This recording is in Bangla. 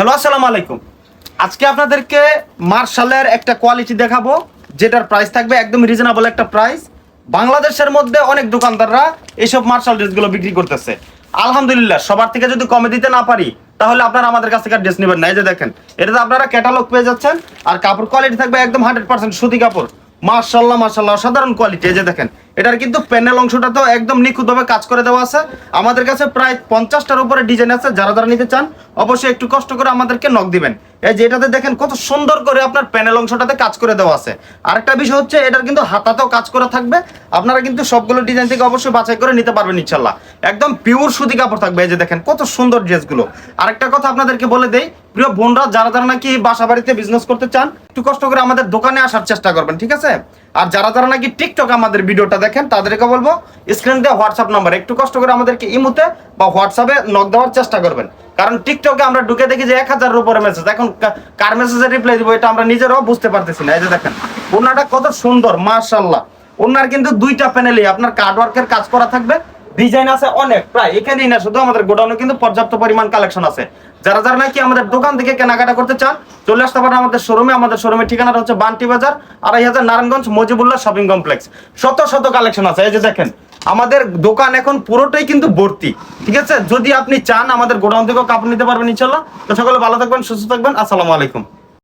হ্যালো, আসসালামু আলাইকুম। আজকে আপনাদেরকে মার্শালের একটা কোয়ালিটি দেখাবো, যেটার প্রাইস থাকবে একদম রিজনেবল একটা প্রাইস। বাংলাদেশের মধ্যে অনেক দোকানদাররা এইসব মার্শাল ড্রেসগুলো বিক্রি করতেছে। আলহামদুলিল্লাহ, সবার থেকে যদি কমে দিতে না পারি তাহলে আপনারা আমাদের কাছ থেকে ড্রেস নেবেন না। এই যে দেখেন, এটাতে আপনারা ক্যাটালগ পেয়ে যাচ্ছেন, আর কাপড় কোয়ালিটি থাকবে একদম 100% সুতি কাপড়। মার্শাল্লাহ মার্শাল্লাহ, সাধারণ কোয়ালিটি। এই যে দেখেন, এটার কিন্তু প্যানেল অংশটা তো একদম নিখুঁতভাবে কাজ করে দেওয়া আছে। আমাদের কাছে প্রায় 50টার উপরে ডিজাইন আছে। যারা যারা নিতে চান অবশ্যই একটু কষ্ট করে আমাদেরকে নক দিবেন। এই যে এটাতে দেখেন কত সুন্দর করে আপনার প্যানেল অংশটাতে কাজ করে দেওয়া আছে। আরেকটা বিষয় হচ্ছে, এটার কিন্তু হাতাতেও কাজ করা থাকবে। আপনারা কিন্তু সবগুলো ডিজাইন থেকে অবশ্যই বাছাই করে নিতে পারবেন ইনশাল্লাহ। একদম পিওর সুতি কাপড় থাকবে। এই যে দেখেন কত সুন্দর ড্রেসগুলো। আরেকটা কথা আপনাদেরকে বলে দেই, প্রিয় বোনরা, যারা যারা নাকি বাসা বাড়িতে বিজনেস করতে চান একটু কষ্ট করে আমাদের দোকানে আসার চেষ্টা করবেন, ঠিক আছে? আর যারা যারা নাকি টিকটক আমাদের ভিডিওটা দেখেন তাদেরকে বলবো, স্ক্রিন দিয়ে হোয়াটসঅ্যাপ নাম্বার একটু কষ্ট করে আমাদেরকে ইমোতে বা হোয়াটসঅ্যাপে নক দেওয়ার চেষ্টা করবেন। কারণ টিকটকে আমরা ঢুকে দেখি যে 1000-এর উপরে মেসেজ। এখন কার মেসেজে রিপ্লাই দিব এটা আমরা নিজেরাও বুঝতে পারতেছি না। এই যে দেখেন ওনাটা কত সুন্দর, মাশাআল্লাহ। ওনার কিন্তু দুইটা প্যানেলে আপনার কার্ড ওয়ার্কের কাজ করা থাকবে। ডিজাইন আছে অনেক, প্রায় এখানেই না শুধু, আমাদের গোডাউনে কিন্তু পর্যাপ্ত পরিমাণ কালেকশন আছে। যারা যারা নাকি আমাদের দোকান থেকে কেনাকাটা করতে চান চলে আসতে পারেন আমাদের শোরুমে। আমাদের শোরুমের ঠিকানাটা হচ্ছে বান্টি বাজার, 2500 নারায়ণগঞ্জ, মজিবুল্লাহ শপিং কমপ্লেক্স। শত শত কালেকশন আছে। এই যে দেখেন, আমাদের দোকান এখন পুরোটাই কিন্তু ভর্তি, ঠিক আছে? যদি আপনি চান আমাদের গোডাউন থেকেও কাপড় নিতে পারবেন ইনশাল্লাহ। তো সকলে ভালো থাকবেন, সুস্থ থাকবেন। আসসালামু আলাইকুম।